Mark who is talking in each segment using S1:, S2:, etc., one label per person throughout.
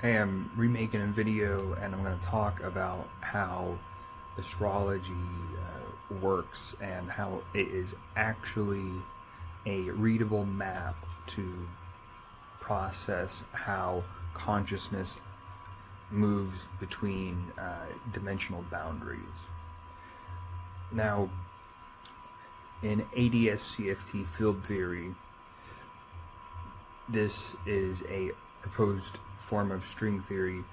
S1: Hey, I'm remaking a video and I'm going to talk about how astrology works and how it is actually a readable map to process how consciousness moves between dimensional boundaries. Now, in ADS-CFT field theory, this is a proposed form of string theory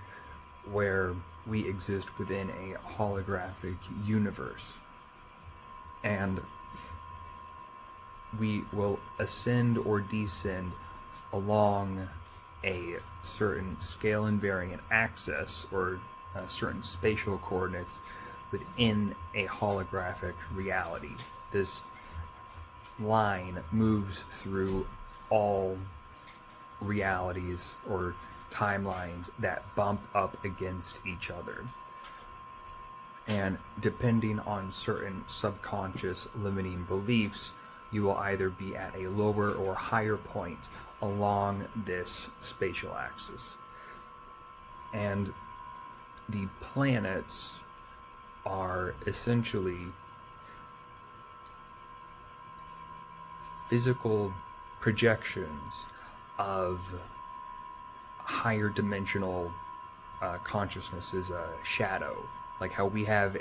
S1: where we exist within a holographic universe, and we will ascend or descend along a certain scale invariant axis or certain spatial coordinates within a holographic reality. This line moves through all realities or timelines that bump up against each other, and depending on certain subconscious limiting beliefs, you will either be at a lower or higher point along this spatial axis. And the planets are essentially physical projections of higher dimensional consciousness, a shadow, like how we have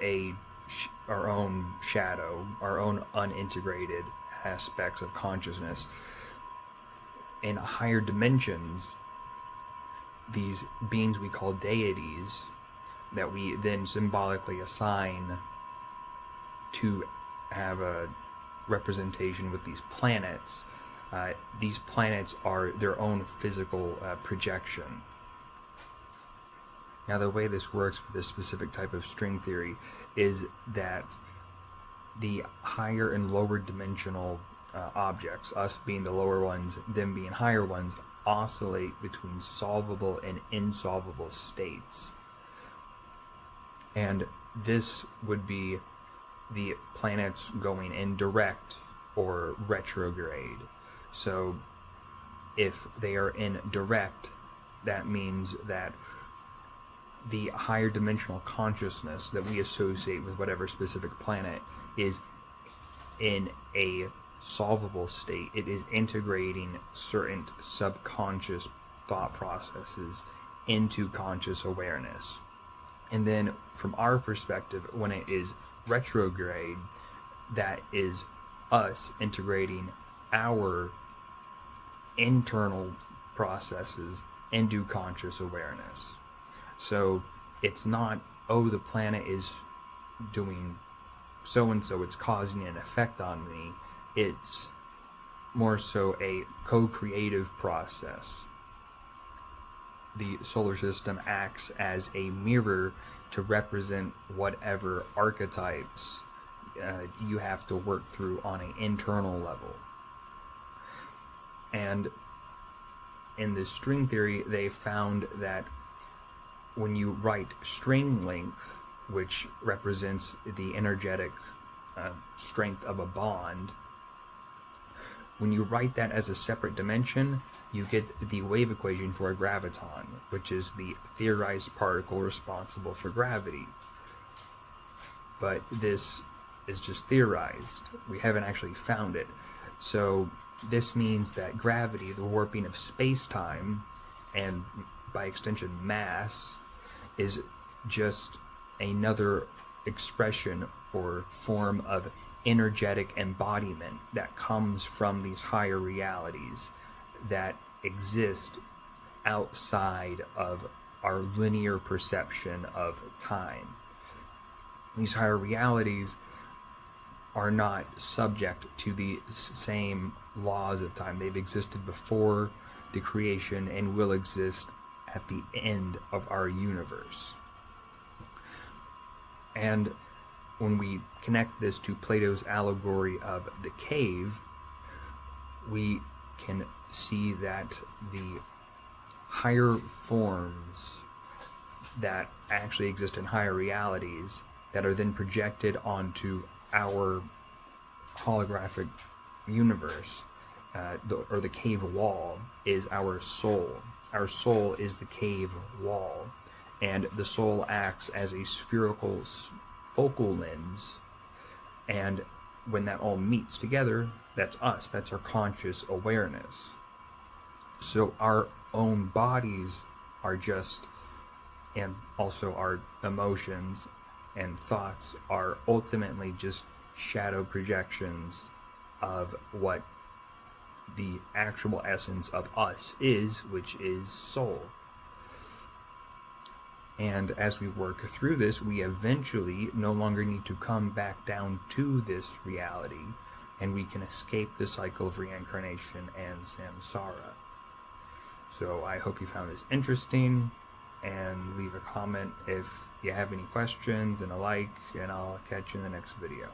S1: our own shadow, our own unintegrated aspects of consciousness. In higher dimensions, these beings we call deities, that we then symbolically assign to have a representation with these planets. These planets are their own physical projection. Now, the way this works for this specific type of string theory is that the higher and lower dimensional objects, us being the lower ones, them being higher ones, oscillate between solvable and insolvable states. And this would be the planets going in direct or retrograde. So if they are in direct, that means that the higher dimensional consciousness that we associate with whatever specific planet is in a solvable state. It is integrating certain subconscious thought processes into conscious awareness. And then from our perspective, when it is retrograde, that is us integrating our internal processes into conscious awareness. So it's not, oh, the planet is doing so and so, it's causing an effect on me. It's more so a co-creative process. The solar system acts as a mirror to represent whatever archetypes you have to work through on an internal level. And in this string theory, they found that when you write string length, which represents the energetic strength of a bond, when you write that as a separate dimension, you get the wave equation for a graviton, which is the theorized particle responsible for gravity. But this is just theorized. We haven't actually found it. So this means that gravity, the warping of space-time, and by extension mass, is just another expression or form of energetic embodiment that comes from these higher realities that exist outside of our linear perception of time. These higher realities are not subject to the same laws of time. They've existed before the creation and will exist at the end of our universe. And when we connect this to Plato's allegory of the cave, we can see that the higher forms that actually exist in higher realities that are then projected onto our holographic universe, or the cave wall, is our soul. our soul is the cave wall, and the soul acts as a spherical focal lens, and when that all meets together, that's us, that's our conscious awareness. So our own bodies are just, and also our emotions and thoughts are ultimately just shadow projections of what the actual essence of us is, which is soul. And as we work through this, we eventually no longer need to come back down to this reality, and we can escape the cycle of reincarnation and samsara. So I hope you found this interesting, and leave a comment if you have any questions and a like, and I'll catch you in the next video.